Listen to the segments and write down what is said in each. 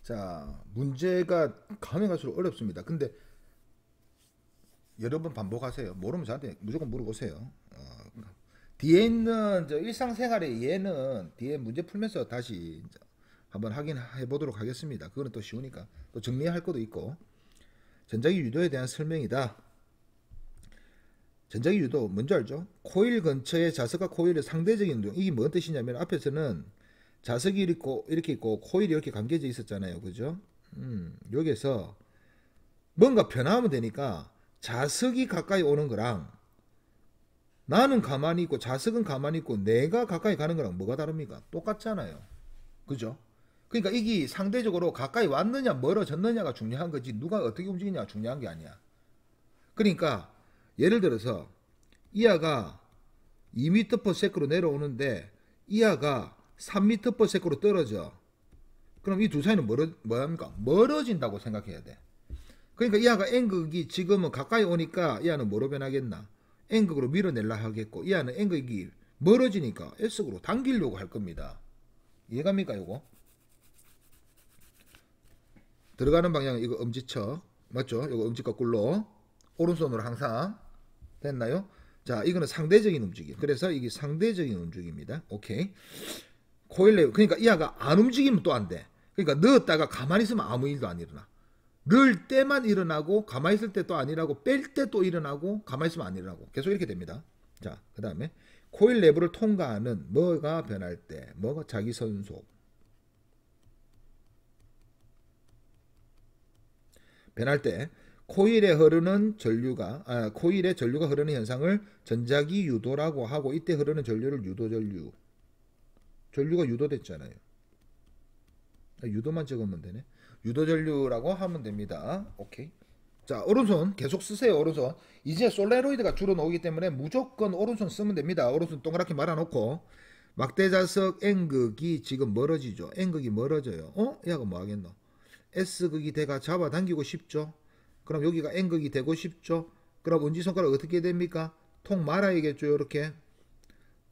자, 문제가 가면 갈수록 어렵습니다. 근데 여러 번 반복하세요. 모르면 저한테 무조건 물어보세요. 뒤에 있는 저 일상생활의 예는 뒤에 문제 풀면서 다시 한번 확인해 보도록 하겠습니다. 그거는 또 쉬우니까 또 정리할 것도 있고. 전자기 유도에 대한 설명이다. 전자기 유도 뭔지 알죠? 코일 근처의 자석과 코일의 상대적인 운동. 이게 뭔 뜻이냐면 앞에서는 자석이 이렇게 있고 코일이 이렇게 감겨져 있었잖아요. 그죠? 여기서 뭔가 변화하면 되니까 자석이 가까이 오는 거랑 나는 가만히 있고 자석은 가만히 있고 내가 가까이 가는 거랑 뭐가 다릅니까? 똑같잖아요. 그죠? 그러니까 이게 상대적으로 가까이 왔느냐 멀어졌느냐가 중요한 거지 누가 어떻게 움직이냐가 중요한 게 아니야. 그러니까 예를 들어서 이하가 2m/s로 내려오는데 이하가 3m/s로 떨어져. 그럼 이 두 사이는 뭐합니까? 멀어진다고 생각해야 돼. 그러니까 이하가 N극이 지금은 가까이 오니까 이하는 뭐로 변하겠나? N극으로 밀어내려 하겠고 이하는 N극이 멀어지니까 S극으로 당기려고 할 겁니다. 이해갑니까 요거? 들어가는 방향은 이거 엄지척 맞죠? 이거 엄지 거꾸로 오른손으로 항상 됐나요? 자 이거는 상대적인 움직임. 그래서 이게 상대적인 움직임입니다. 오케이. 코일 레버 그러니까 이하가 안 움직이면 또 안 돼. 그러니까 넣었다가 가만히 있으면 아무 일도 안 일어나. 넣을 때만 일어나고 가만히 있을 때 또 안 일어나고 뺄 때 또 일어나고 가만히 있으면 안 일어나고 계속 이렇게 됩니다. 자, 그 다음에 코일 내부를 통과하는 뭐가 변할 때 뭐가 자기 선속 변할 때 코일에 전류가 흐르는 현상을 전자기 유도라고 하고 이때 흐르는 전류를 전류가 유도됐잖아요. 유도만 적으면 되네. 유도전류라고 하면 됩니다. 오케이. 자, 오른손 계속 쓰세요. 오른손. 이제 솔레로이드가 주로 나오기 때문에 무조건 오른손 쓰면 됩니다. 오른손 동그랗게 말아놓고 막대자석 N극이 지금 멀어지죠. N극이 멀어져요. 얘가 뭐 하겠노? S극이 돼가 잡아당기고 싶죠. 그럼 여기가 N극이 되고 싶죠. 그럼 엄지손가락 어떻게 됩니까? 통 말아야겠죠. 이렇게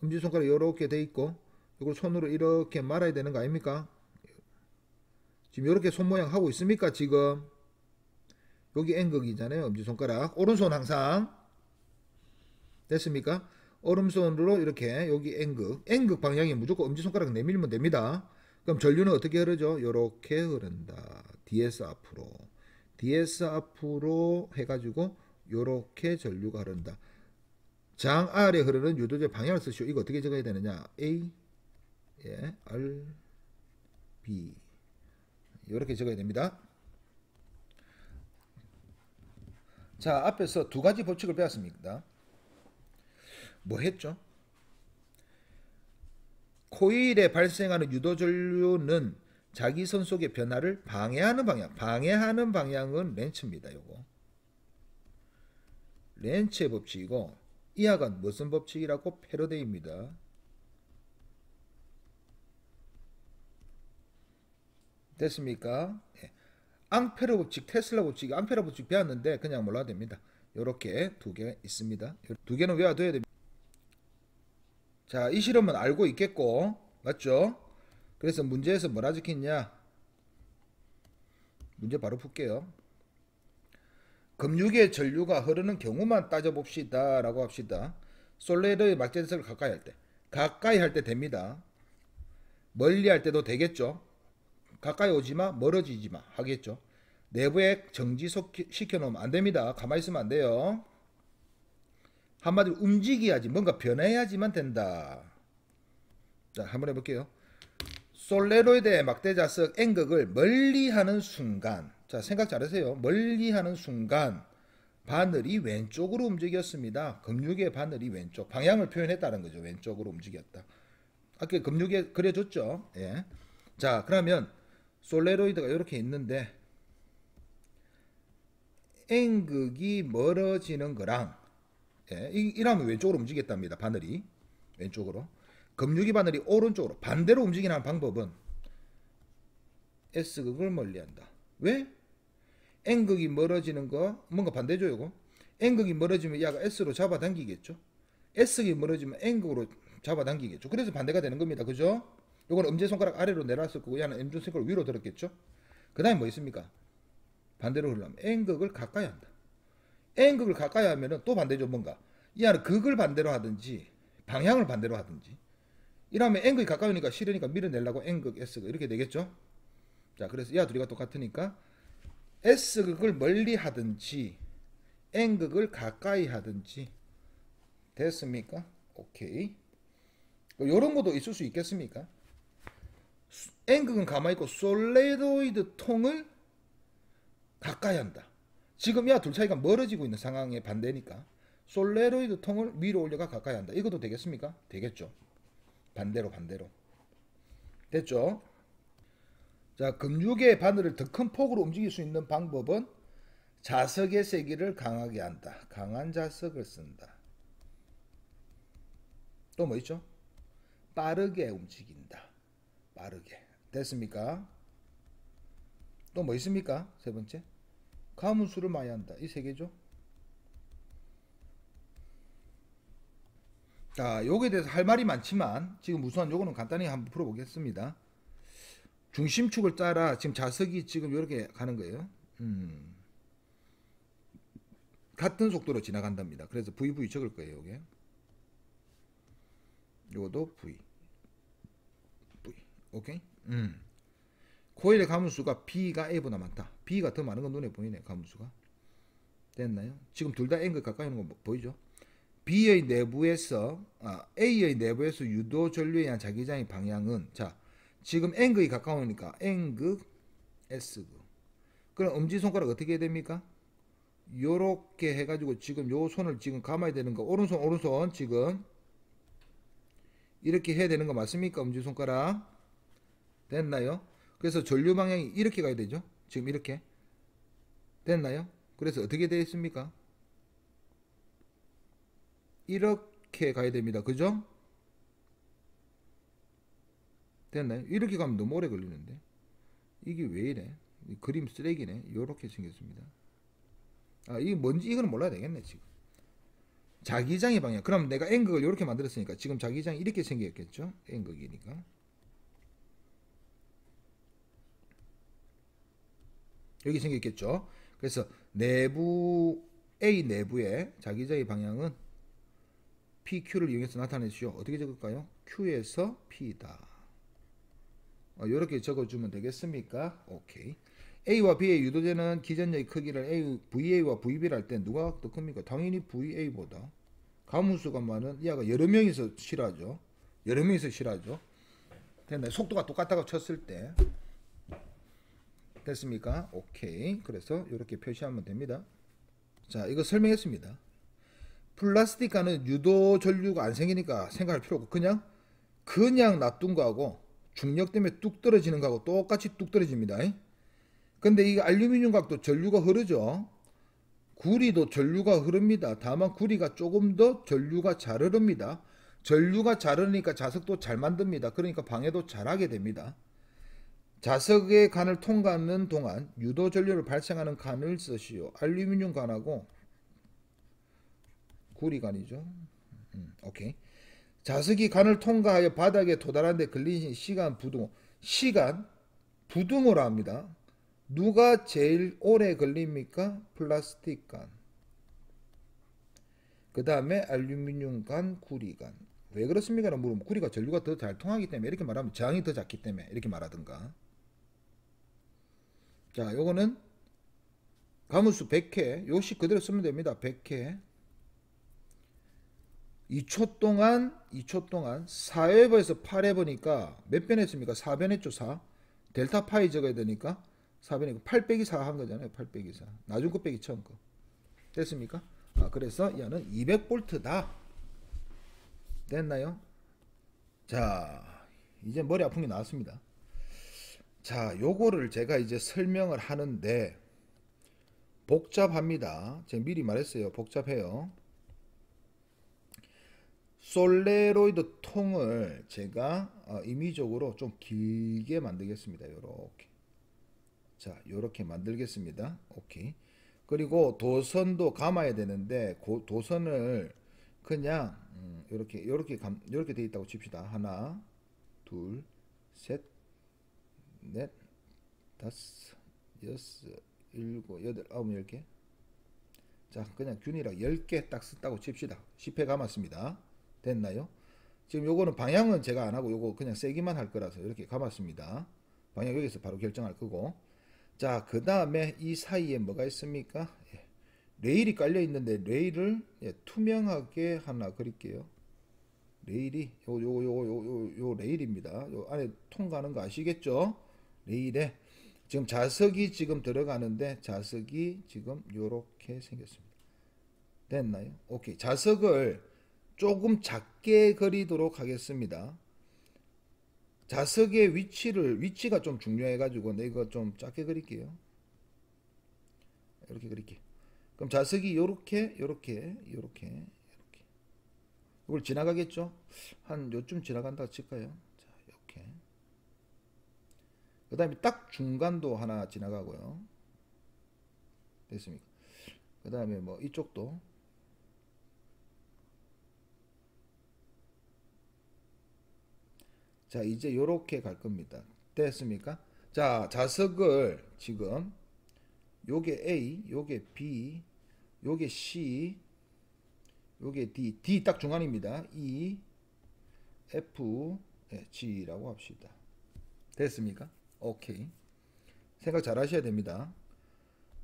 엄지손가락 이렇게 돼 있고 이걸 손으로 이렇게 말아야 되는 거 아닙니까? 지금 이렇게 손 모양 하고 있습니까? 지금 여기 N극이잖아요. 엄지손가락 오른손 항상 됐습니까? 오른손으로 이렇게 여기 N극 방향이 무조건 엄지손가락 내밀면 됩니다. 그럼 전류는 어떻게 흐르죠? 이렇게 흐른다. DS 앞으로 해가지고 이렇게 전류가 흐른다. 장 아래 흐르는 유도제 방향을 쓰시오. 이거 어떻게 적어야 되느냐? A, R, B 이렇게 적어야 됩니다. 자, 앞에서 두 가지 법칙을 배웠습니다. 뭐 했죠? 코일에 발생하는 유도전류는 자기선 속의 변화를 방해하는 방향은 렌츠입니다. 요거 렌츠의 법칙이고 이하가 무슨 법칙이라고? 패러데이입니다. 됐습니까? 앙페르 법칙, 테슬라 법칙, 앙페르 법칙 배웠는데 그냥 몰라도 됩니다. 이렇게 두 개 있습니다. 두 개는 외워둬야 됩니다. 자, 이 실험은 알고 있겠고, 맞죠? 그래서 문제에서 뭐라 적혔냐? 문제 바로 풀게요. 금육의 전류가 흐르는 경우만 따져봅시다 라고 합시다. 솔레르의 막대자석을 가까이 할 때 됩니다. 멀리 할 때도 되겠죠. 가까이 오지마 멀어지지마 하겠죠. 내부에 정지시켜 놓으면 안 됩니다. 가만히 있으면 안 돼요. 한마디로 움직여야지 뭔가 변해야지만 된다. 자, 한번 해볼게요. 솔레로이드의 막대자석 N극을 멀리하는 순간, 자 생각 잘하세요. 멀리하는 순간 바늘이 왼쪽으로 움직였습니다. 금육의 바늘이 왼쪽 방향을 표현했다는 거죠. 왼쪽으로 움직였다. 아까 금육에 그려줬죠. 예. 자, 그러면 솔레로이드가 이렇게 있는데 N극이 멀어지는 거랑 이러면 왼쪽으로 움직였답니다. 바늘이 왼쪽으로. 금육이 바늘이 오른쪽으로 반대로 움직이는 방법은 S극을 멀리한다. 왜? N극이 멀어지는 거 뭔가 반대죠. 이거 N극이 멀어지면 얘가 S로 잡아당기겠죠. S극이 멀어지면 N극으로 잡아당기겠죠. 그래서 반대가 되는 겁니다. 그죠? 이건 엄지손가락 아래로 내려왔을 거고 얘는 엄지손가락 위로 들었겠죠. 그 다음에 뭐 있습니까? 반대로 흐르려면 N극을 가까이 한다. N극을 가까이 하면은 또 반대죠. 뭔가 이 안에 극을 반대로 하든지 방향을 반대로 하든지 이러면 N극이 가까이 오니까 싫으니까 밀어내려고 N극, S극 이렇게 되겠죠. 자, 그래서 이하 둘이가 똑같으니까 S극을 멀리 하든지 N극을 가까이 하든지 됐습니까? 오케이. 요런 것도 있을 수 있겠습니까? N극은 가만히 있고 솔레로이드 통을 가까이 한다. 지금 이하 둘 사이가 멀어지고 있는 상황의 반대니까 솔레로이드 통을 위로 올려가 가까이 한다. 이것도 되겠습니까? 되겠죠. 반대로 됐죠? 자, 근육의 바늘을 더 큰 폭으로 움직일 수 있는 방법은 자석의 세기를 강하게 한다. 강한 자석을 쓴다. 또 뭐 있죠? 빠르게 움직인다. 빠르게. 됐습니까? 또 뭐 있습니까? 세 번째. 가문수를 많이 한다. 이 세 개죠. 자, 요거에 대해서 할 말이 많지만 지금 우선 요거는 간단히 한번 풀어보겠습니다. 중심축을 따라 지금 자석이 지금 이렇게 가는 거예요. 같은 속도로 지나간답니다. 그래서 VV 적을 거예요. 요게. 요것도 V. 오케이? 코일의 가문수가 B가 A보다 많다. B가 더 많은 건 눈에 보이네. 가문수가. 됐나요? 지금 둘 다 N극 가까이 오는 거 보이죠? B의 내부에서 A의 내부에서 유도 전류에 의한 자기장의 방향은 자 지금 N극이 가까우니까 N극 S극. 그럼 엄지손가락 어떻게 해야 됩니까? 요렇게 해가지고 지금 요 손을 지금 감아야 되는 거 오른손 지금 이렇게 해야 되는 거 맞습니까? 엄지손가락 됐나요? 그래서 전류 방향이 이렇게 가야 되죠. 지금 이렇게 됐나요? 그래서 어떻게 되어 있습니까? 이렇게 가야 됩니다. 그죠? 됐나요? 이렇게 가면 너무 오래 걸리는데 이게 왜 이래? 이 그림 쓰레기네. 이렇게 생겼습니다. 이게 뭔지 이거는 몰라야 되겠네. 지금 자기장의 방향. 그럼 내가 N극을 이렇게 만들었으니까 지금 자기장이 이렇게 생겼겠죠? N극이니까 여기 생겼겠죠? 그래서 내부 A 내부의 자기장의 방향은 PQ를 이용해서 나타내시오. 어떻게 적을까요? Q에서 P다. 이렇게 적어주면 되겠습니까? 오케이. A와 B의 유도되는 기전력의 크기를 VA와 VB를 할 때 누가 더 큽니까? 당연히 VA보다. 가문수가 많은 이하가 여러 명이서 실하죠. 여러 명이서 실하죠. 됐나요? 속도가 똑같다고 쳤을 때. 됐습니까? 오케이. 그래서 이렇게 표시하면 됩니다. 자, 이거 설명했습니다. 플라스틱과는 유도 전류가 안 생기니까 생각할 필요 없고 그냥 놔둔 거하고 중력 때문에 뚝 떨어지는 거하고 똑같이 뚝 떨어집니다. 근데 이 알루미늄 각도 전류가 흐르죠. 구리도 전류가 흐릅니다. 다만 구리가 조금 더 전류가 잘 흐릅니다. 전류가 잘 흐르니까 자석도 잘 만듭니다. 그러니까 방해도 잘하게 됩니다. 자석의 간을 통과하는 동안 유도 전류를 발생하는 간을 쓰시오. 알루미늄 간하고 구리간이죠. 오케이. 자석이 간을 통과하여 바닥에 도달하는데 걸린 시간 부등호라 합니다. 누가 제일 오래 걸립니까? 플라스틱 간. 그 다음에 알루미늄 간, 구리간. 왜 그렇습니까? 물으면 구리가 전류가 더 잘 통하기 때문에 이렇게 말하면 저항이 더 작기 때문에 이렇게 말하든가. 자, 요거는 가문수 100회. 요식 그대로 쓰면 됩니다. 100회. 2초 동안 4회버에서 8회버니까 몇 변 했습니까? 4변 했죠. 4. 델타 파이 적어야 되니까 4변이고 8 빼기 4 한 거잖아요. 8 빼기 4. 나중 거 빼기 처음 거. 됐습니까? 그래서 얘는 200V다. 됐나요? 자, 이제 머리 아픈 게 나왔습니다. 자, 요거를 제가 이제 설명을 하는데 복잡합니다. 제가 미리 말했어요. 복잡해요. 솔레로이드 통을 제가 임의적으로 좀 길게 만들겠습니다. 요렇게. 자, 요렇게 만들겠습니다. 오케이. 그리고 도선도 감아야 되는데 도선을 그냥 요렇게 돼 있다고 칩시다. 하나, 둘, 셋, 넷, 다섯, 여섯, 일곱, 여덟, 아홉, 10개. 자, 그냥 균이랑 10개 딱 썼다고 칩시다. 10회 감았습니다. 됐나요? 지금 요거는 방향은 제가 안 하고 요거 그냥 세기만 할 거라서 이렇게 감았습니다. 방향 여기서 바로 결정할 거고. 자, 그 다음에 이 사이에 뭐가 있습니까? 예, 레일이 깔려 있는데 레일을 투명하게 하나 그릴게요. 레일이 요 레일입니다. 요 안에 통과하는 거 아시겠죠? 레일에 지금 자석이 지금 들어가는데 자석이 지금 요렇게 생겼습니다. 됐나요? 오케이. 자석을 조금 작게 그리도록 하겠습니다. 자석의 위치가 좀 중요해 가지고 내가 좀 작게 그릴게요. 이렇게 그릴게요. 그럼 자석이 요렇게 이걸 지나가겠죠? 한 요쯤 지나간다 칠까요? 자, 이렇게. 그 다음에 딱 중간도 하나 지나가고요. 됐습니까? 그 다음에 뭐 이쪽도. 자, 이제 요렇게 갈 겁니다. 됐습니까? 자, 자석을 지금 요게 A, 요게 B, 요게 C, 요게 D 딱 중간입니다. E, F, G라고 합시다. 됐습니까? 오케이. 생각 잘 하셔야 됩니다.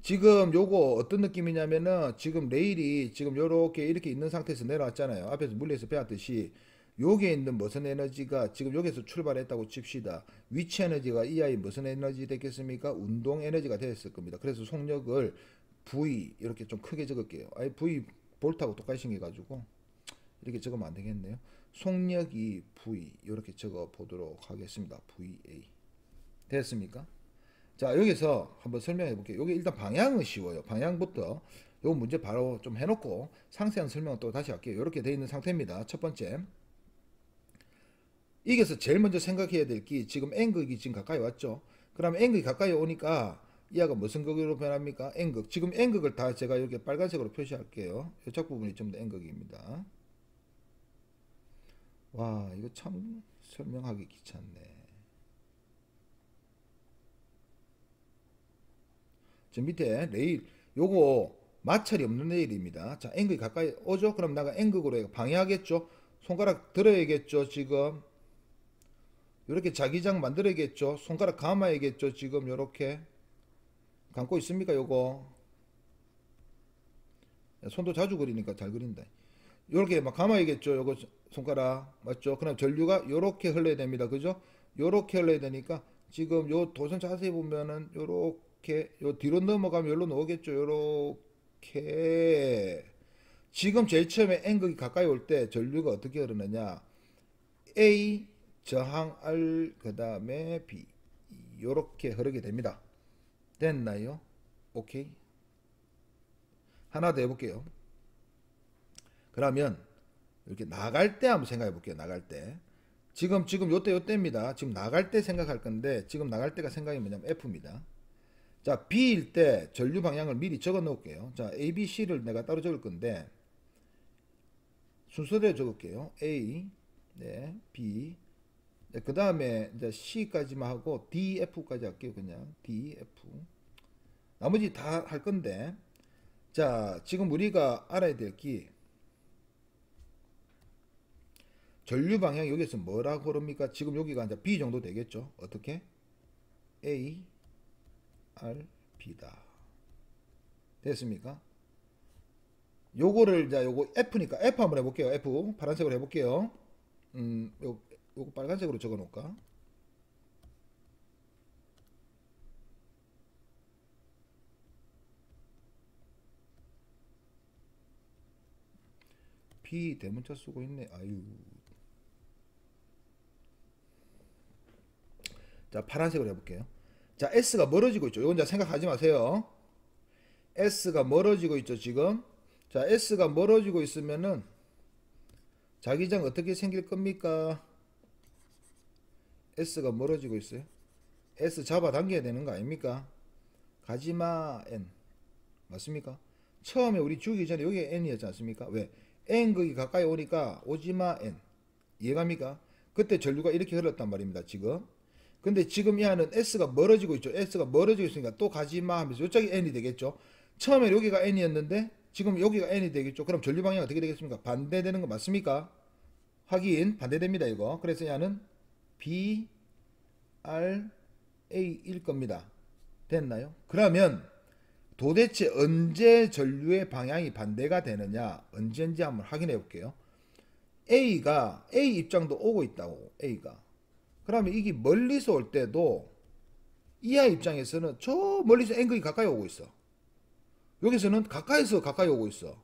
지금 요거 어떤 느낌이냐면은 지금 레일이 지금 요렇게 이렇게 있는 상태에서 내려왔잖아요. 앞에서 물리에서 배웠듯이 요게 있는 무슨 에너지가 지금 여기서 출발했다고 칩시다. 위치 에너지가 EI 무슨 에너지 됐겠습니까? 운동 에너지가 됐을 겁니다. 그래서 속력을 V 이렇게 좀 크게 적을게요. 아예 V 볼트하고 똑같이 생겨가지고 이렇게 적으면 안 되겠네요. 속력이 V 이렇게 적어 보도록 하겠습니다. VA 됐습니까? 자, 여기서 한번 설명해 볼게요. 여기 일단 방향은 쉬워요. 방향부터 요 문제 바로 좀 해놓고 상세한 설명은 또 다시 할게요. 이렇게 되어 있는 상태입니다. 첫 번째, 여기서 제일 먼저 생각해야 될 게 지금 N극이 지금 가까이 왔죠. 그럼 N극이 가까이 오니까 이하가 무슨 극으로 변합니까? N극. 지금 N극을 다 제가 이렇게 빨간색으로 표시할게요. 이쪽 부분이 전부 다 N극입니다. 와, 이거 참 설명하기 귀찮네. 저 밑에 레일, 요거 마찰이 없는 레일입니다. 자, N극이 가까이 오죠? 그럼 내가 N극으로 방해하겠죠? 손가락 들어야겠죠, 지금? 이렇게 자기장 만들어야겠죠? 손가락 감아야겠죠? 지금 요렇게 감고 있습니까? 요거 손도 자주 그리니까 잘 그린다. 요렇게 막 감아야겠죠? 요거 손가락 맞죠? 그럼 전류가 요렇게 흘러야 됩니다. 그죠? 요렇게 흘러야 되니까 지금 요 도선 자세히 보면은 요렇게 요 뒤로 넘어가면 요로 나오겠죠? 요렇게 지금 제일 처음에 N극이 가까이 올 때 전류가 어떻게 흐르느냐? A 저항 R 그 다음에 B 요렇게 흐르게 됩니다. 됐나요? 오케이. 하나 더 해볼게요. 그러면 이렇게 나갈 때 한번 생각해 볼게요. 나갈 때. 지금 요때입니다. 지금 나갈 때 생각할 건데 지금 나갈 때가 생각이 뭐냐면 F입니다. 자, B일 때 전류 방향을 미리 적어 놓을게요. 자, A, B, C를 내가 따로 적을 건데 순서대로 적을게요. A, 네, B, 네, 그 다음에 이제 C까지만 하고 D, F까지 할게요. 그냥 D, F. 나머지 다 할 건데, 자, 지금 우리가 알아야 될 게 전류 방향 여기서 뭐라고 그럽니까? 지금 여기가 이제 B 정도 되겠죠? 어떻게? A, R, B다. 됐습니까? 요거를 이제 요거 F니까 F 한번 해볼게요. F 파란색으로 해볼게요. 요거 빨간색으로 적어 놓을까? B 대문자 쓰고 있네. 아유. 자, 파란색으로 해볼게요. 자, S가 멀어지고 있죠. 이건 이제 생각하지 마세요. S가 멀어지고 있죠, 지금. 자, S가 멀어지고 있으면은 자기장 어떻게 생길 겁니까? S가 멀어지고 있어요. S 잡아당겨야 되는 거 아닙니까? 가지마 N. 맞습니까? 처음에 우리 주기 전에 여기 N이었지 않습니까? 왜? N극이 가까이 오니까 오지마 N. 이해갑니까? 그때 전류가 이렇게 흘렀단 말입니다, 지금. 근데 지금 이 안은 S가 멀어지고 있죠. S가 멀어지고 있으니까 또 가지마 하면서 이쪽이 N이 되겠죠. 처음에 여기가 N이었는데 지금 여기가 N이 되겠죠. 그럼 전류 방향이 어떻게 되겠습니까? 반대되는 거 맞습니까? 확인 반대됩니다 이거. 그래서 얘는 B, R, A일 겁니다. 됐나요? 그러면 도대체 언제 전류의 방향이 반대가 되느냐 언제인지 한번 확인해 볼게요. A가 A 입장도 오고 있다고 A가. 그러면 이게 멀리서 올 때도 이하 입장에서는 저 멀리서 N극이 가까이 오고 있어. 여기서는 가까이서 가까이 오고 있어.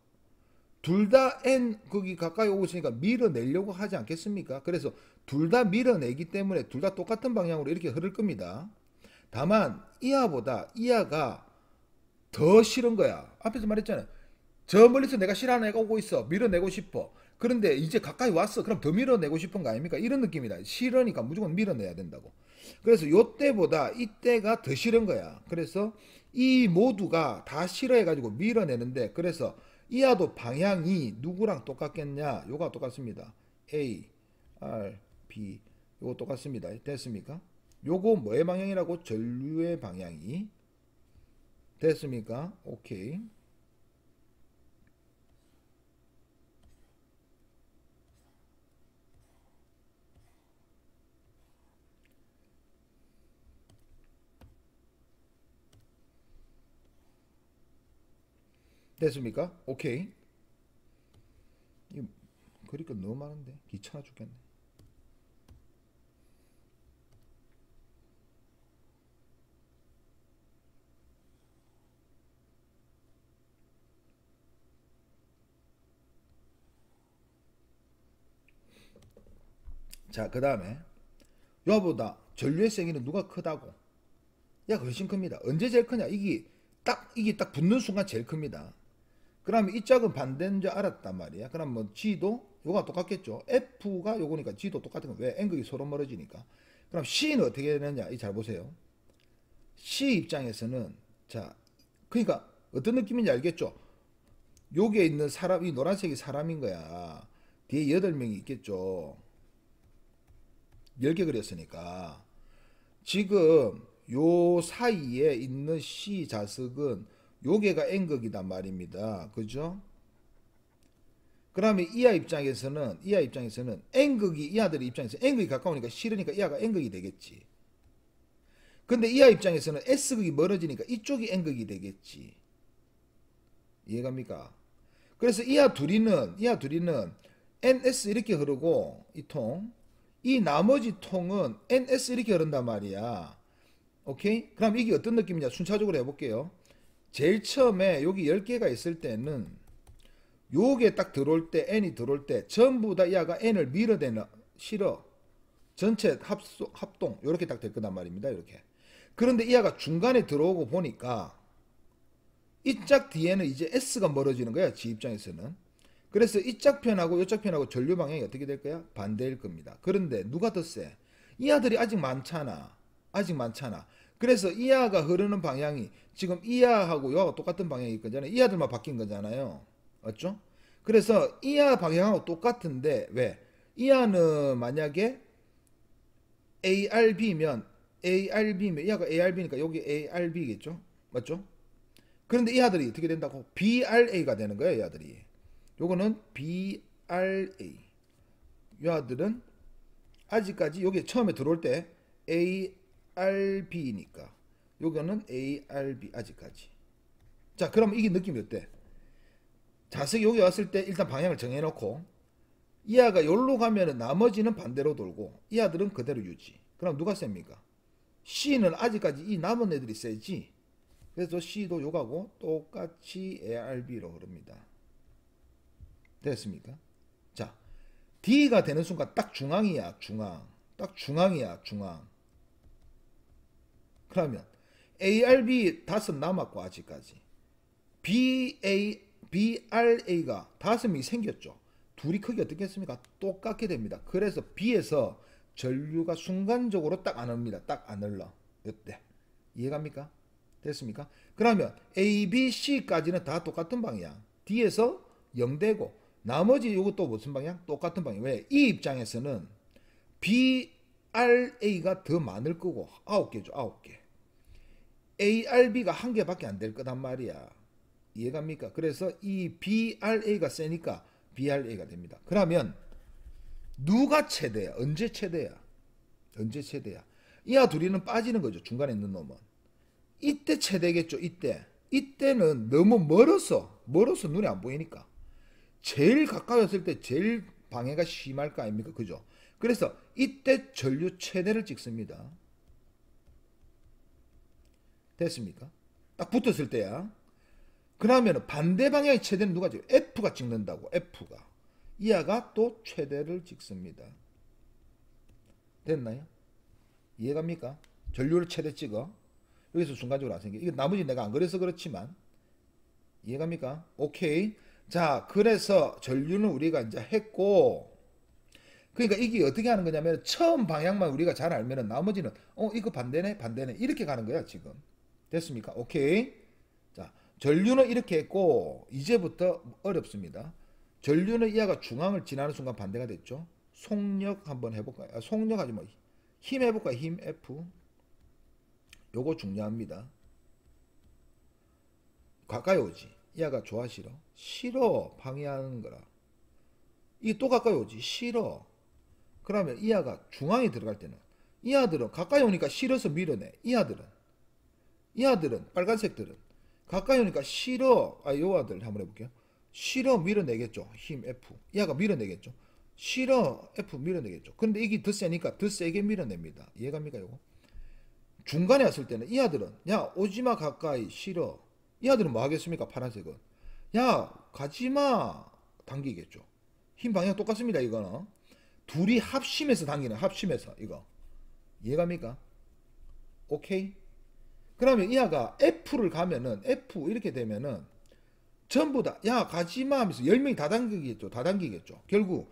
둘 다 N극이 가까이 오고 있으니까 밀어내려고 하지 않겠습니까? 그래서 둘 다 밀어내기 때문에 둘 다 똑같은 방향으로 이렇게 흐를 겁니다. 다만 이하보다 이하가 더 싫은 거야. 앞에서 말했잖아요. 저 멀리서 내가 싫어하는 애가 오고 있어. 밀어내고 싶어. 그런데 이제 가까이 왔어. 그럼 더 밀어내고 싶은 거 아닙니까? 이런 느낌이다. 싫으니까 무조건 밀어내야 된다고. 그래서 요때보다 이때가 더 싫은 거야. 그래서 이 모두가 다 싫어해가지고 밀어내는데 그래서 이하도 방향이 누구랑 똑같겠냐? 요가 똑같습니다. A, R, B 요거 똑같습니다. 됐습니까? 요거 뭐의 방향이라고? 전류의 방향이. 됐습니까? 오케이. 됐습니까? 오케이. 이 그러니까 너무 많은데 귀찮아 죽겠네. 자, 그 다음에 요보다 전류의 세기는 누가 크다고? 야가 훨씬 큽니다. 언제 제일 크냐? 이게 딱 붙는 순간 제일 큽니다. 그러면 이 짝은 반대인 줄 알았단 말이야. 그럼 뭐 G도 요가 똑같겠죠. F가 요거니까 G도 똑같은 거. 왜? N극이 서로 멀어지니까. 그럼 C는 어떻게 되느냐? 이 잘 보세요. C 입장에서는 자, 그러니까 어떤 느낌인지 알겠죠? 여기에 있는 사람, 이 노란색이 사람인 거야. 뒤에 8명이 있겠죠. 10개 그렸으니까. 지금 요 사이에 있는 C 자석은 요게가 N극이단 말입니다. 그죠? 그러면 이하 입장에서는 N극이 이하들의 입장에서 N극이 가까우니까 싫으니까 이하가 N극이 되겠지. 근데 이하 입장에서는 S극이 멀어지니까 이쪽이 N극이 되겠지. 이해갑니까? 그래서 이하 둘이는 NS 이렇게 흐르고 이 나머지 통은 NS 이렇게 흐른단 말이야. 오케이? 그럼 이게 어떤 느낌이냐? 순차적으로 해볼게요. 제일 처음에 여기 10개가 있을 때는 요게 딱 들어올 때 N이 들어올 때 전부 다 이하가 N을 밀어대는 실어 전체 합동 이렇게 딱 될 거단 말입니다. 이렇게. 그런데 이하가 중간에 들어오고 보니까 이 짝 뒤에는 이제 S가 멀어지는 거야. 지 입장에서는. 그래서 이 짝 편하고 이 짝 편하고 전류 방향이 어떻게 될 거야? 반대일 겁니다. 그런데 누가 더 세? 이하들이 아직 많잖아. 그래서 이하가 흐르는 방향이 지금 이하하고 요하고 똑같은 방향일 거잖아요. 이하들만 바뀐 거잖아요. 맞죠? 그래서 이하 방향하고 똑같은데 왜? 이하는 만약에 ARB면 이하가 ARB니까 여기 ARB겠죠? 맞죠? 그런데 이하들이 어떻게 된다고? BRA가 되는 거예요. 이하들이. 요거는 BRA. 이하들은 아직까지 여기 처음에 들어올 때 ARB니까 요거는 ARB 아직까지. 자, 그럼 이게 느낌이 어때? 자석이 여기 왔을 때 일단 방향을 정해놓고 이하가 여기로 가면은 나머지는 반대로 돌고 이하들은 그대로 유지. 그럼 누가 셉니까? C는 아직까지 이 남은 애들이 세지. 그래서 C도 요가고 똑같이 ARB로 흐릅니다. 됐습니까? 자, D가 되는 순간 딱 중앙이야. 딱 중앙이야. 그러면 ARB 5 남았고 아직까지 BRA가 5명이 생겼죠. 둘이 크기 어떻겠습니까? 똑같게 됩니다. 그래서 B에서 전류가 순간적으로 딱 안 옵니다. 딱 안 흘러. 이때 이해갑니까? 됐습니까? 그러면 A, B, C까지는 다 똑같은 방향. D에서 0되고 나머지 이것도 무슨 방향? 똑같은 방향. 왜? 이 입장에서는 B RA가 더 많을 거고 9개죠. 9개. ARB가 1개밖에 안 될 거단 말이야. 이해갑니까? 그래서 이 BRA가 세니까 BRA가 됩니다. 그러면 누가 최대야? 언제 최대야? 언제 최대야? 이하 둘이는 빠지는 거죠. 중간에 있는 놈은. 이때 최대겠죠. 이때는 너무 멀어서 눈에 안 보이니까. 제일 가까웠을 때 제일 방해가 심할 거 아닙니까? 그죠? 그래서 이때 전류 최대를 찍습니다. 됐습니까? 딱 붙었을 때야. 그러면 반대 방향의 최대는 누가 찍어요? F가 찍는다고. F가. 이하가 또 최대를 찍습니다. 됐나요? 이해갑니까? 전류를 최대 찍어. 여기서 순간적으로 안 생겨. 이거 나머지 내가 안 그래서 그렇지만 이해갑니까? 오케이. 자, 그래서 전류는 우리가 이제 했고, 그러니까 이게 어떻게 하는 거냐면 처음 방향만 우리가 잘 알면은 나머지는 이거 반대네 이렇게 가는 거야 지금. 됐습니까? 오케이. 자, 전류는 이렇게 했고 이제부터 어렵습니다. 전류는 이하가 중앙을 지나는 순간 반대가 됐죠. 속력 한번 해볼까요? 속력 하지 뭐 힘 해볼까요? 힘 F. 요거 중요합니다. 가까이 오지. 이하가 좋아 싫어? 싫어. 방해하는 거라. 이게 또 가까이 오지. 싫어. 그러면 이하가 중앙에 들어갈 때는 이하들은 가까이 오니까 싫어서 밀어내. 이하들은 빨간색들은 가까이 오니까 싫어. 요 아들 한번 해볼게요. 싫어 밀어내겠죠. 힘 F. 이하가 밀어내겠죠. 싫어 F 밀어내겠죠. 근데 이게 더 세니까 더 세게 밀어냅니다. 이해갑니까 요거? 중간에 왔을 때는 이 아들은 야 오지마 가까이 싫어. 이 아들은 뭐 하겠습니까? 파란색은 야 가지마 당기겠죠. 힘 방향 똑같습니다. 이거는 둘이 합심해서 당기는 합심해서 이거 이해갑니까? 오케이. 그러면 이하가 F를 가면은 F 이렇게 되면은 전부 다 야 가지마 하면서 10명이 다 당기겠죠. 결국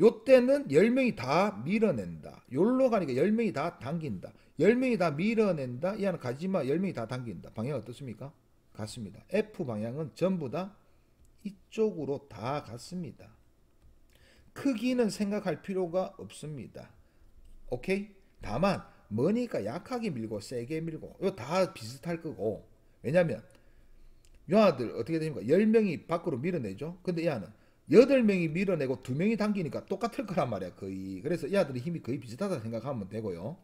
요때는 10명이 다 밀어낸다. 요로 가니까 10명이 다 당긴다. 10명이 다 밀어낸다. 이하는 가지마 10명이 다 당긴다. 방향 어떻습니까? 같습니다. F 방향은 전부 다 이쪽으로 다 같습니다. 크기는 생각할 필요가 없습니다. 오케이? 다만 머니까 약하게 밀고 세게 밀고 이거 다 비슷할 거고. 왜냐면 요 아들 어떻게 됩니까? 10명이 밖으로 밀어내죠. 근데 이 아는 8명이 밀어내고 2명이 당기니까 똑같을 거란 말이야 거의. 그래서 이 아들의 힘이 거의 비슷하다 생각하면 되고요.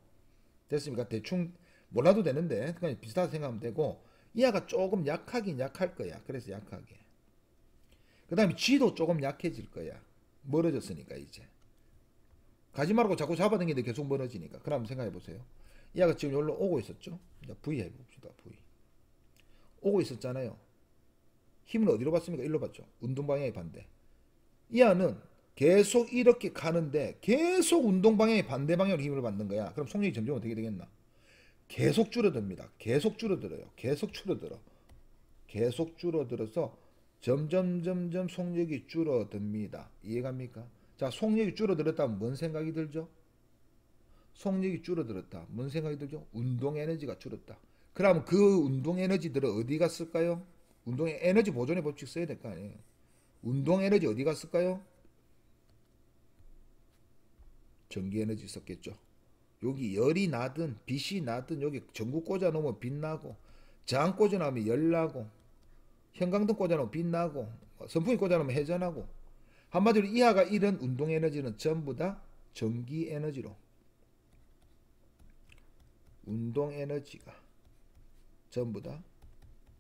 됐습니까? 대충 몰라도 되는데 그냥 비슷하다 생각하면 되고 이 아가 조금 약하긴 약할 거야. 그래서 약하게. 그 다음에 G도 조금 약해질 거야. 멀어졌으니까 이제. 가지 말고 자꾸 잡아당기는데 계속 멀어지니까. 그럼 한번 생각해 보세요. 이 아가 지금 여기로 오고 있었죠? 이제 V 해봅시다. V. 오고 있었잖아요. 힘을 어디로 받습니까? 일로 받죠. 운동 방향의 반대. 이 아는 계속 이렇게 가는데 계속 운동 방향의 반대 방향으로 힘을 받는 거야. 그럼 속력이 점점 어떻게 되겠나? 계속 줄어듭니다. 계속 줄어들어요. 계속 줄어들어. 계속 줄어들어서 점점 속력이 줄어듭니다. 이해갑니까? 자, 속력이 줄어들었다면 뭔 생각이 들죠? 속력이 줄어들었다. 뭔 생각이 들죠? 운동 에너지가 줄었다. 그러면 그 운동 에너지들은 어디 갔을까요? 운동의 에너지 보존의 법칙 써야 될 거 아니에요. 운동 에너지 어디 갔을까요? 전기 에너지 썼겠죠. 여기 열이 나든 빛이 나든 여기 전구 꽂아 놓으면 빛나고 저항 꽂아 놓으면 열나고 형광등 꽂아 놓으면 빛나고 선풍기 꽂아 놓으면 회전하고 한마디로 이하가 이런 운동 에너지는 전부 다 전기 에너지로 운동 에너지가 전부 다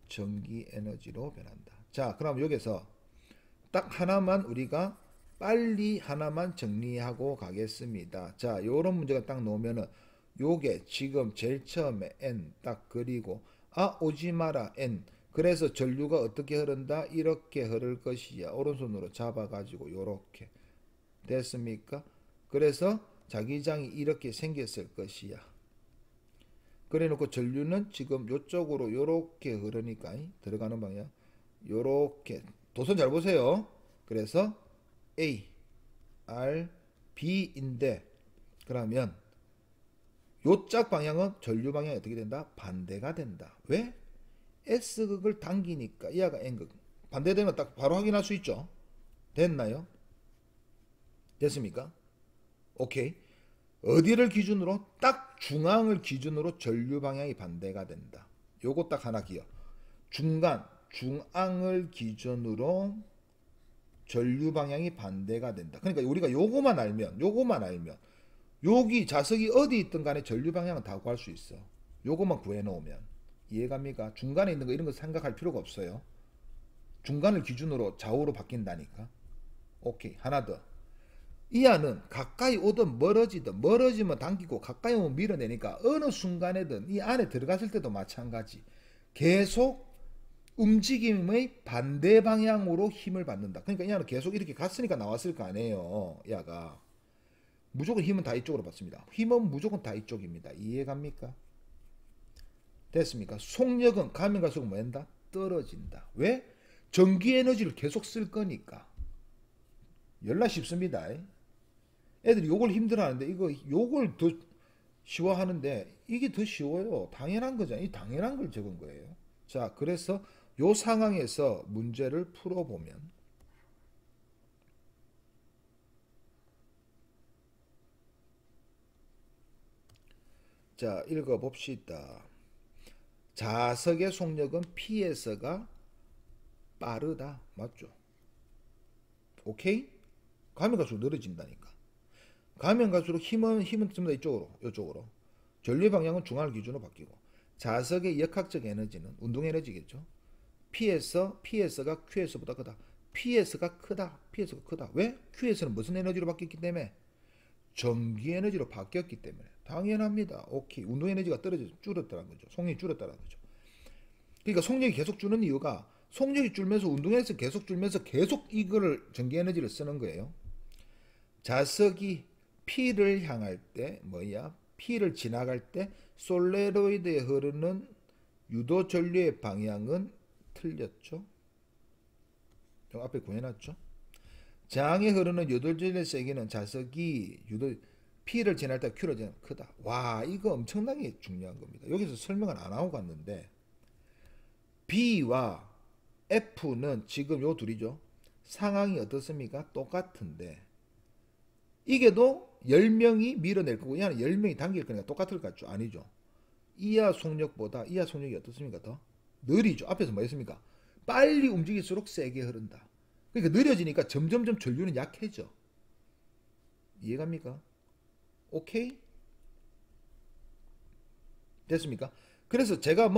전기 에너지로 변한다. 자, 그럼 여기서 딱 하나만 우리가 빨리 하나만 정리하고 가겠습니다. 자, 요런 문제가 딱 나오면은 요게 지금 제일 처음에 N 딱 그리고 오지 마라 N. 그래서 전류가 어떻게 흐른다? 이렇게 흐를 것이야. 오른손으로 잡아가지고 요렇게 됐습니까? 그래서 자기장이 이렇게 생겼을 것이야. 그래 놓고 전류는 지금 요쪽으로 요렇게 흐르니까 들어가는 방향 요렇게 도선 잘 보세요. 그래서 A, R, B인데 그러면 요짝 방향은 전류 방향이 어떻게 된다? 반대가 된다. 왜? S극을 당기니까 이하가 N극. 반대되는 거 딱 바로 확인할 수 있죠. 됐나요? 됐습니까? 오케이. 어디를 기준으로? 딱 중앙을 기준으로 전류 방향이 반대가 된다. 요거 딱 하나 기억. 중앙을 기준으로 전류 방향이 반대가 된다. 그러니까 우리가 요거만 알면 여기 자석이 어디 있든 간에 전류 방향은 다 구할 수 있어. 요거만 구해 놓으면 이해갑니까? 중간에 있는 거 이런 거 생각할 필요가 없어요. 중간을 기준으로 좌우로 바뀐다니까. 오케이. 하나 더. 이 안은 가까이 오든 멀어지면 당기고 가까이 오면 밀어내니까 어느 순간에든 이 안에 들어갔을 때도 마찬가지. 계속 움직임의 반대 방향으로 힘을 받는다. 그러니까 이 안은 계속 이렇게 갔으니까 나왔을 거 아니에요. 야가. 무조건 힘은 다 이쪽으로 받습니다. 힘은 무조건 다 이쪽입니다. 이해갑니까? 됐습니까? 속력은 가면 갈수록 뭐 한다? 떨어진다. 왜? 전기 에너지를 계속 쓸 거니까. 열나 쉽습니다. 애들이 요걸 힘들어하는데 요걸 더 쉬워하는데 이게 더 쉬워요. 당연한 거잖아요. 이 당연한 걸 적은 거예요. 자, 그래서 요 상황에서 문제를 풀어보면 자, 읽어봅시다. 자석의 속력은 P에서가 빠르다. 맞죠? 오케이? 가면 갈수록 늘어진다니까. 가면 갈수록 힘은 전부 다 이쪽으로. 전류의 방향은 중앙을 기준으로 바뀌고. 자석의 역학적 에너지는 운동 에너지겠죠. P에서가 Q에서보다 크다. P에서가 크다. 왜? Q에서는 무슨 에너지로 바뀌었기 때문에? 전기 에너지로 바뀌었기 때문에. 당연합니다. 오케이. 운동 에너지가 줄었다는 거죠. 속력이 줄었다는 거죠. 그러니까 속력이 계속 주는 이유가 속력이 줄면서 운동에서 계속 줄면서 계속 이거를 전기 에너지를 쓰는 거예요. 자석이 P를 향할 때 P를 지나갈 때 솔레노이드에 흐르는 유도 전류의 방향은 틀렸죠. 앞에 구해놨죠. 장에 흐르는 유도 전류의 세기는 자석이 P를 지날 때 Q를 지나면 크다. 와, 이거 엄청나게 중요한 겁니다. 여기서 설명을 안 하고 갔는데 B와 F는 지금 요 둘이죠. 상황이 어떻습니까? 똑같은데 이게도 10명이 밀어낼 거고 이하는 10명이 당길 거니까 똑같을 것 같죠? 아니죠. 이하 속력이 어떻습니까? 더 느리죠. 앞에서 뭐 했습니까? 빨리 움직일수록 세게 흐른다. 그러니까 느려지니까 점점점 전류는 약해져. 이해갑니까? 오케이? 됐습니까? 그래서 제가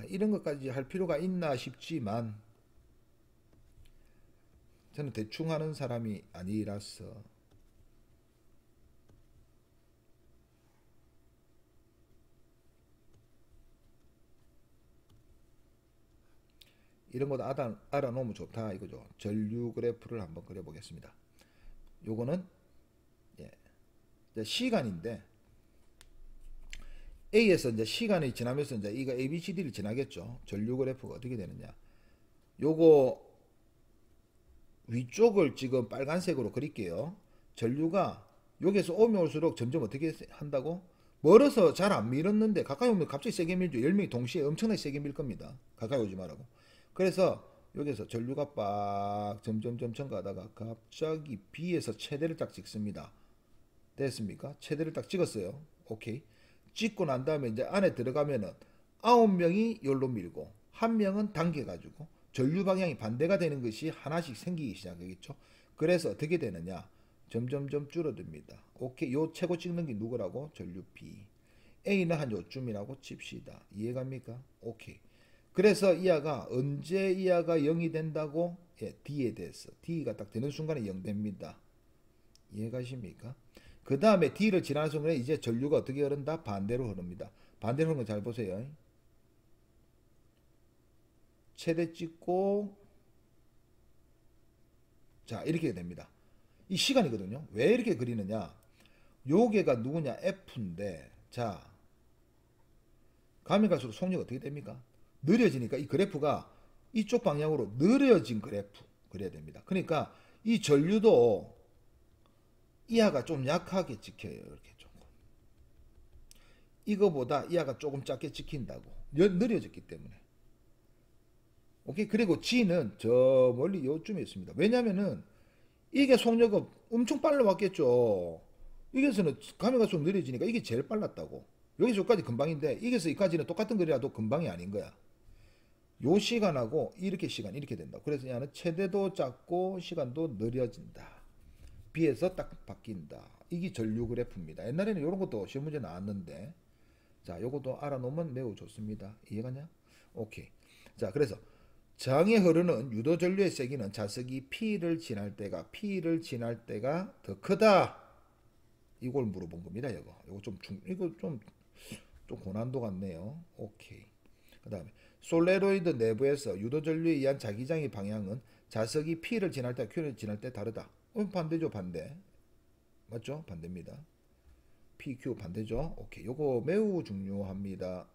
이런 것까지 할 필요가 있나 싶지만 저는 대충 하는 사람이 아니라서 이런 것도 알아놓으면 좋다 이거죠. 전류 그래프를 한번 그려보겠습니다. 요거는 시간인데 A에서 이제 시간이 지나면서 이제 이거 ABCD를 지나겠죠. 전류 그래프가 어떻게 되느냐. 요거 위쪽을 지금 빨간색으로 그릴게요. 전류가 여기서 오면 올수록 점점 어떻게 한다고? 멀어서 잘 안 밀었는데 가까이 오면 갑자기 세게 밀죠. 10명이 동시에 엄청나게 세게 밀 겁니다. 가까이 오지 말라고. 그래서 여기서 전류가 빡 점점 가다가 갑자기 B에서 최대를 딱 찍습니다. 됐습니까? 최대를 딱 찍었어요. 오케이. 찍고 난 다음에 이제 안에 들어가면은 9명이 열로 밀고 1명은 당겨가지고 전류 방향이 반대가 되는 것이 하나씩 생기기 시작하겠죠. 그래서 어떻게 되느냐? 점점점 줄어듭니다. 오케이. 요 최고 찍는 게 누구라고? 전류 B. A는 한 요쯤이라고 칩시다. 이해갑니까? 오케이. 그래서 이하가 언제 이하가 0이 된다고? D에 대해서. D가 딱 되는 순간에 0 됩니다. 이해가십니까? 그 다음에 D를 지나는 순간에 이제 전류가 어떻게 흐른다? 반대로 흐릅니다. 반대로 흐르는 거 잘 보세요. 최대 찍고 자 이렇게 됩니다. 이 시간이거든요. 왜 이렇게 그리느냐? 요게가 누구냐? F인데 자 가면 갈수록 속력이 어떻게 됩니까? 느려지니까 이 그래프가 이쪽 방향으로 느려진 그래프 그려야 됩니다. 그러니까 이 전류도 이하가 좀 약하게 찍혀요. 이렇게 조금. 이거보다 이하가 조금 작게 찍힌다고. 느려졌기 때문에. 오케이. 그리고 G는 저 멀리 요쯤에 있습니다. 왜냐면은 이게 속력은 엄청 빨리 왔겠죠. 이게서는 가면 갈수록 느려지니까 이게 제일 빨랐다고. 여기서 여기까지 금방인데 이게서 여기까지는 똑같은 거리라도 금방이 아닌 거야. 요 시간하고 이렇게 시간 이렇게 된다. 그래서 얘는 최대도 작고 시간도 느려진다. B에서 딱 바뀐다. 이게 전류 그래프입니다. 옛날에는 이런 것도 시험 문제 나왔는데 자, 요것도 알아놓으면 매우 좋습니다. 이해가냐? 오케이. 자, 그래서 저항에 흐르는 유도 전류의 세기는 자석이 P를 지날 때가 더 크다. 이걸 물어본 겁니다. 이거 좀 고난도 같네요. 오케이. 그다음에 솔레로이드 내부에서 유도 전류에 의한 자기장의 방향은 자석이 P를 지날 때 Q를 지날 때 다르다. 반대죠, 반대. 맞죠? 반대입니다. PQ 반대죠. 오케이. 요거 매우 중요합니다.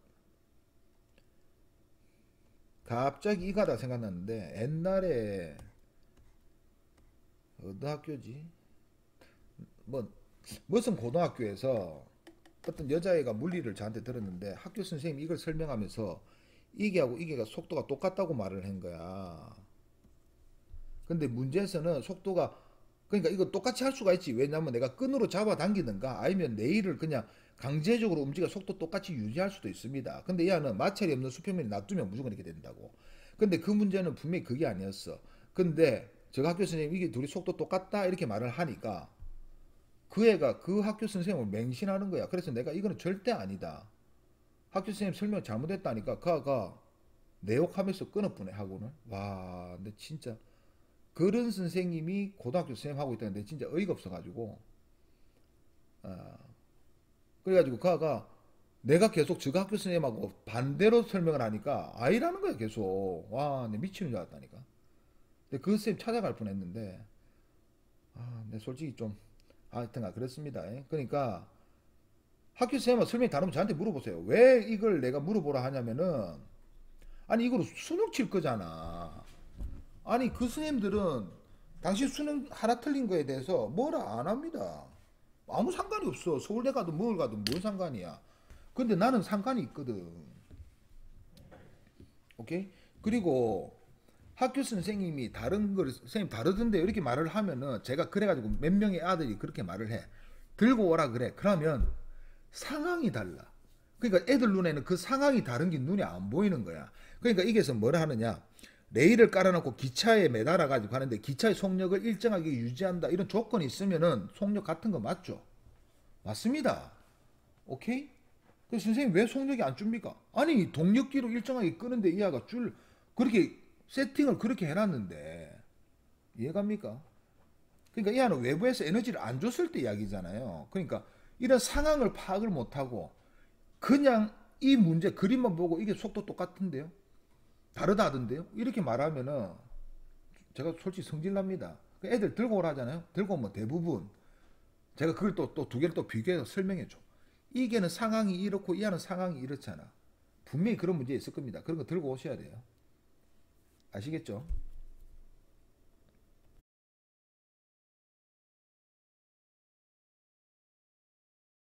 갑자기 이거다 생각났는데 옛날에 어느 학교지? 무슨 고등학교에서 어떤 여자애가 물리를 저한테 들었는데 학교 선생님이 이걸 설명하면서 이게하고 이게가 속도가 똑같다고 말을 한 거야. 근데 문제에서는 속도가 그러니까 이거 똑같이 할 수가 있지. 왜냐면 내가 끈으로 잡아당기든가 아니면 네일을 그냥 강제적으로 움직여 속도 똑같이 유지할 수도 있습니다. 근데 얘는 마찰이 없는 수평면에 놔두면 무조건 이렇게 된다고. 근데 그 문제는 분명히 그게 아니었어. 근데 저 학교 선생님이 이게 둘이 속도 똑같다 이렇게 말을 하니까 그 애가 그 학교 선생님을 맹신하는 거야. 그래서 내가 이거는 절대 아니다. 학교 선생님 설명 잘못했다니까 그 아가 내 욕하면서 끊어보네 학원을. 와, 근데 진짜 그런 선생님이 고등학교 선생님 하고 있다는데 진짜 어이가 없어가지고 그래가지고 그 아가 내가 계속 저 학교 선생님하고 반대로 설명을 하니까 아이라는 거야 계속. 와, 내 미치는 줄 알았다니까. 근데 그 선생님 찾아갈 뻔했는데 내 솔직히 좀 하여튼가 그렇습니다. 그러니까 학교 선생님은 설명이 다르면 저한테 물어보세요. 왜 이걸 내가 물어보라 하냐면은 아니 이걸 수능 칠 거잖아. 아니 그 선생님들은 당신 수능 하나 틀린 거에 대해서 뭐라 안 합니다. 아무 상관이 없어. 서울대 가든 뭘 가든 뭔 상관이야. 근데 나는 상관이 있거든. 오케이? 그리고 학교 선생님이 다른 걸 선생님 다르던데 이렇게 말을 하면은 제가 그래가지고 몇 명의 아들이 그렇게 말을 해. 들고 오라 그래. 그러면 상황이 달라. 그러니까 애들 눈에는 그 상황이 다른 게 눈에 안 보이는 거야. 그러니까 이게서 뭐라 하느냐. 레일을 깔아놓고 기차에 매달아 가지고 가는데 기차의 속력을 일정하게 유지한다. 이런 조건이 있으면은 속력 같은 거 맞죠? 맞습니다. 오케이? 그 선생님 왜 속력이 안 줍니까? 아니 동력기로 일정하게 끄는데 이 아가 줄 그렇게 세팅을 그렇게 해놨는데 이해갑니까? 그러니까 이 아는 외부에서 에너지를 안 줬을 때 이야기잖아요. 그러니까 이런 상황을 파악을 못하고 그냥 이 문제 그림만 보고 이게 속도 똑같은데요? 다르다 하던데요? 이렇게 말하면은 제가 솔직히 성질납니다. 애들 들고 오라 하잖아요. 들고 오면 대부분 제가 그걸 또 두 개를 또 비교해서 설명해 줘. 이게는 상황이 이렇고 이 하는 상황이 이렇잖아. 분명히 그런 문제 있을 겁니다. 그런 거 들고 오셔야 돼요. 아시겠죠?